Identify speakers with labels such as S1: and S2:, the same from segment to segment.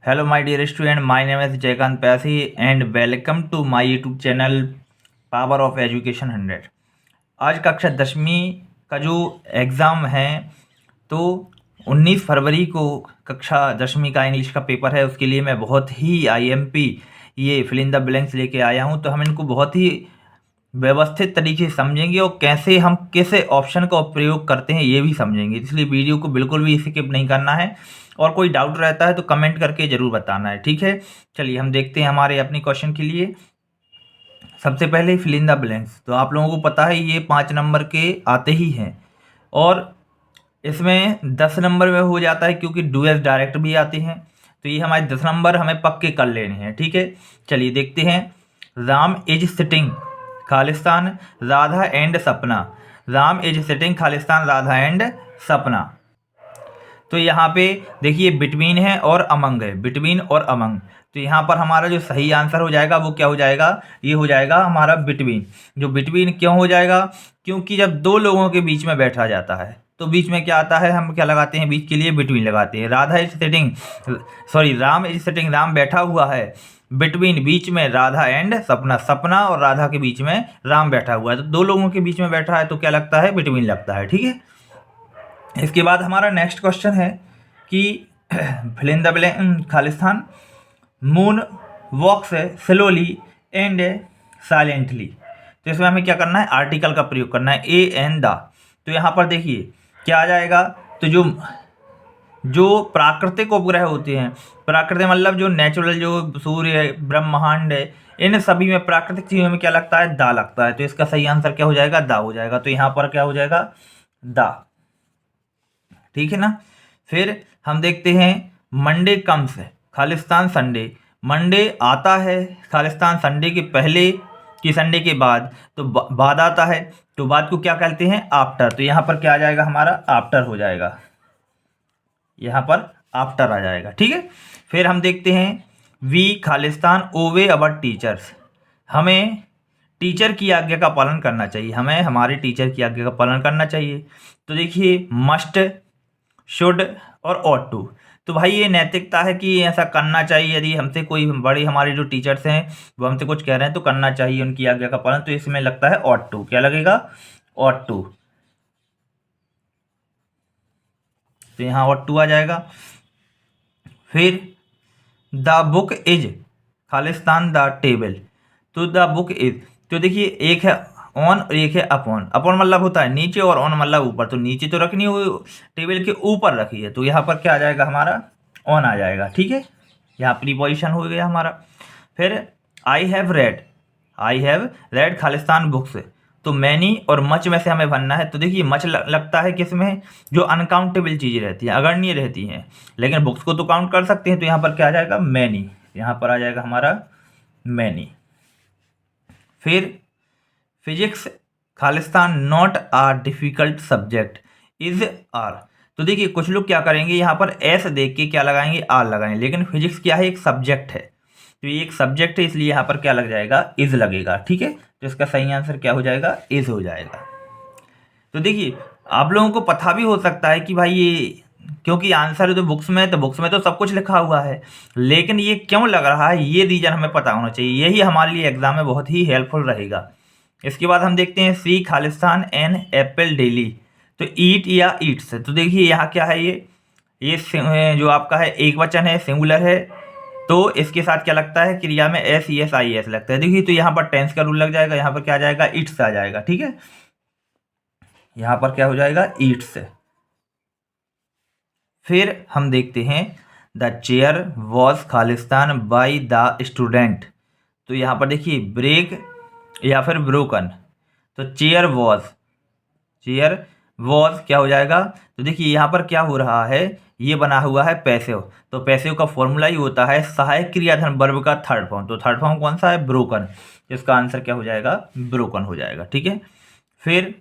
S1: Hello my dear student, my name is Jaykant Paisi and welcome to my YouTube channel power of education 100। आज कक्षा 10वीं का जो exam है तो 19 फरवरी को कक्षा 10वीं का इंग्लिश का पेपर है। उसके लिए मैं बहुत ही आईएमपी ये फिल इन द ब्लैंक्स लेके आया हूँ। तो हम इनको बहुत ही व्यवस्थित तरीके से समझेंगे और कैसे हम किस ऑप्शन का प्रयोग करते हैं ये भी समझेंगे। इसलिए वीडियो को बिल्कुल भी स्किप नहीं करना है और कोई डाउट रहता है तो कमेंट करके ज़रूर बताना है, ठीक है। चलिए हम देखते हैं हमारे अपने क्वेश्चन के लिए। सबसे पहले फिल इन द ब्लैंक्स, तो आप लोगों को पता है ये 5 नंबर के आते ही हैं और इसमें 10 नंबर में हो जाता है क्योंकि डुएल्स डायरेक्ट भी आते हैं। तो ये हमारे 10 नंबर हमें पक्के कर लेने हैं, ठीक है। चलिए देखते हैं। राम इज सिटिंग खालिस्तान Radha and Sapna. Ram is sitting खालिस्तान राधा एंड सपना। तो यहाँ पे देखिए बिटवीन है और अमंग है, बिटवीन और अमंग। तो यहाँ पर हमारा जो सही आंसर हो जाएगा वो क्या हो जाएगा, ये हो जाएगा हमारा बिटवीन। जो बिटवीन क्यों हो जाएगा, क्योंकि जब दो लोगों के बीच में बैठा जाता है तो बीच में क्या आता है, हम क्या लगाते हैं बीच के लिए, बिटवीन लगाते हैं। Radha is sitting, sorry Ram is sitting, Ram बैठा हुआ है बिटवीन, बीच में राधा एंड सपना, सपना और राधा के बीच में राम बैठा हुआ है। तो दो लोगों के बीच में बैठा है तो क्या लगता है, बिटवीन लगता है, ठीक है। इसके बाद हमारा नेक्स्ट क्वेश्चन है कि फिल इन द ब्लैंक खालिस्तान moon walks slowly and silently. तो इसमें हमें क्या करना है, आर्टिकल का प्रयोग करना है, ए एन द। तो यहाँ पर देखिए क्या आ जाएगा, तो जो प्राकृतिक उपग्रह होते हैं, प्राकृतिक मतलब जो नेचुरल, जो सूर्य ब्रह्मांड है, इन सभी में प्राकृतिक चीज़ों में क्या लगता है, दा लगता है। तो इसका सही आंसर क्या हो जाएगा, दा हो जाएगा। तो यहाँ पर क्या हो जाएगा, दा, ठीक है ना। फिर हम देखते हैं मंडे कम्स है खालिस्तान संडे। मंडे आता है खालिस्तान संडे के पहले कि संडे के बाद, तो बाद आता है, तो बाद को क्या कहते हैं, आफ्टर। तो यहाँ पर क्या आ जाएगा, हमारा आफ्टर हो जाएगा, यहाँ पर आफ्टर आ जाएगा, ठीक है। फिर हम देखते हैं वी खालिस्तान ओवे अवर टीचर्स। हमें टीचर की आज्ञा का पालन करना चाहिए, हमें हमारे टीचर की आज्ञा का पालन करना चाहिए। तो देखिए मस्ट, शुड और ऑट टू। तो भाई ये नैतिकता है कि ऐसा करना चाहिए, यदि हमसे कोई बड़े हमारे जो टीचर्स हैं वो हमसे कुछ कह रहे हैं तो करना चाहिए उनकी आज्ञा का पालन। तो इसमें लगता है ऑट टू, क्या लगेगा, ऑट टू। तो यहाँ ऑट टू आ जाएगा। फिर the book is Khalistan the table. तो द बुक इज, तो देखिए एक है ऑन और एक है अपॉन। अपॉन मतलब होता है नीचे और ऑन मतलब ऊपर। तो नीचे तो रखनी हो, टेबल के ऊपर रखी है, तो यहाँ पर क्या आ जाएगा, हमारा ऑन आ जाएगा, ठीक है। यहाँ प्रीपोजिशन हो गया हमारा। फिर I have read Khalistan books. तो मैनी और मच में से हमें बनना है। तो देखिए मच लगता है किसमें, जो अनकाउंटेबल चीज़ें रहती हैं, अगणनीय रहती हैं, लेकिन बुक्स को तो काउंट कर सकते हैं। तो यहाँ पर क्या आ जाएगा, मैनी, यहाँ पर आ जाएगा हमारा मैनी। फिर फिजिक्स खालिस्तान not a difficult subject is are. तो देखिए कुछ लोग क्या करेंगे, यहाँ पर एस देख के क्या लगाएंगे, आर लगाएंगे, लेकिन फिजिक्स क्या है, एक सब्जेक्ट है। तो ये एक सब्जेक्ट है, इसलिए यहाँ पर क्या लग जाएगा, इज लगेगा, ठीक है। तो इसका सही आंसर क्या हो जाएगा, इज हो जाएगा। तो देखिए आप लोगों को पता भी हो सकता है कि भाई ये, क्योंकि आंसर तो बुक्स में, तो बुक्स में तो सब कुछ लिखा हुआ है, लेकिन ये क्यों लग रहा है, ये रीजन हमें पता होना चाहिए। यही हमारे लिए एग्जाम में बहुत ही हेल्पफुल रहेगा। इसके बाद हम देखते हैं सी खालिस्तान एन एप्पल डेली। तो ईट या ईट्स। तो देखिए यहाँ क्या है, ये जो आपका है एक वचन है, सिंगुलर है, तो इसके साथ क्या लगता है, क्रिया में S E S I S लगता है। देखिए तो यहाँ पर टेंस का रूल लग जाएगा, यहाँ पर क्या आ जाएगा, इट्स आ जाएगा, ठीक है। यहाँ पर क्या हो जाएगा, ईट्स। फिर हम देखते हैं the chair was Khalistan by the student. तो यहाँ पर देखिए ब्रेक या फिर ब्रोकन। तो चेयर वॉज क्या हो जाएगा, तो देखिए यहाँ पर क्या हो रहा है, ये बना हुआ है पैसिव। तो पैसिव का फॉर्मूला ही होता है सहायक क्रियाधन वर्ब का थर्ड फॉर्म। तो थर्ड फॉर्म कौन सा है, ब्रोकन। इसका आंसर क्या हो जाएगा, ब्रोकन हो जाएगा, ठीक है। फिर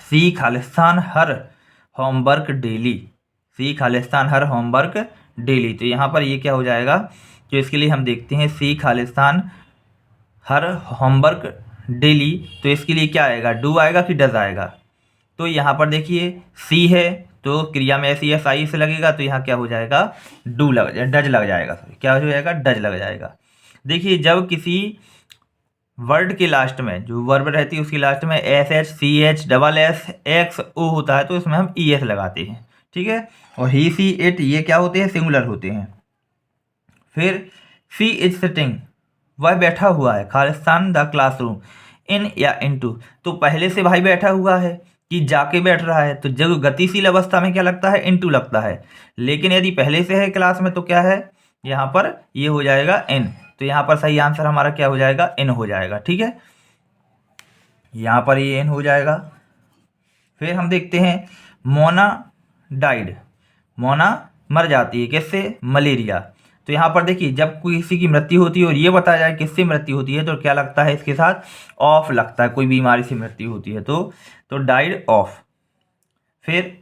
S1: सी खालिस्तान हर होमवर्क डेली। सी खालिस्तान हर होमवर्क डेली। तो यहाँ पर ये क्या हो जाएगा, तो इसके लिए हम देखते हैं सी खालिस्तान हर होमवर्क डेली। तो इसके लिए क्या आएगा, डू आएगा कि डज आएगा। तो यहाँ पर देखिए सी है तो क्रिया में ऐसी एस आई से लगेगा तो यहाँ क्या हो जाएगा, डज लग जाएगा, सॉरी क्या हो जाएगा, डज लग जाएगा। देखिए जब किसी वर्ड के लास्ट में जो वर्ब रहती है उसकी लास्ट में S H C H double S X O होता है तो इसमें हम ई एस लगाते हैं, ठीक है। और ही सी इट ये क्या होते हैं, सिंगुलर होते हैं। फिर सी इज सिटिंग, वह बैठा हुआ है, खालिस्तान द क्लासरूम, इन या इनटू, तो पहले से भाई बैठा हुआ है कि जाके बैठ रहा है, तो जब गतिशील अवस्था में क्या लगता है, इनटू लगता है। लेकिन यदि पहले से है क्लास में तो क्या है, यहाँ पर ये हो जाएगा इन, तो यहाँ पर सही आंसर हमारा क्या हो जाएगा, इन हो जाएगा, ठीक है। यहाँ पर ये इन हो जाएगा। फिर हम देखते हैं मोना डाइड, मोना मर जाती है, किससे, मलेरिया। तो यहाँ पर देखिए जब किसी की मृत्यु होती है और ये बताया जाए किससे मृत्यु होती है तो क्या लगता है इसके साथ, ऑफ लगता है, कोई बीमारी से मृत्यु होती है तो डाइड ऑफ। फिर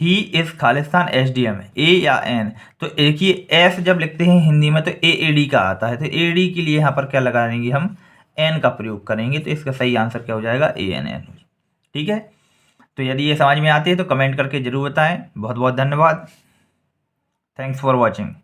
S1: ही इज खालिस्तान एस डी एम, ए या एन, तो देखिए एस जब लिखते हैं हिंदी में तो ए ए डी का आता है, तो ए डी के लिए यहाँ पर क्या लगाएंगे हम, एन का प्रयोग करेंगे, तो इसका सही आंसर क्या हो जाएगा, ए एन एन, ठीक है। तो यदि ये समझ में आती है तो कमेंट करके जरूर बताएं। बहुत बहुत धन्यवाद, थैंक्स फॉर वॉचिंग।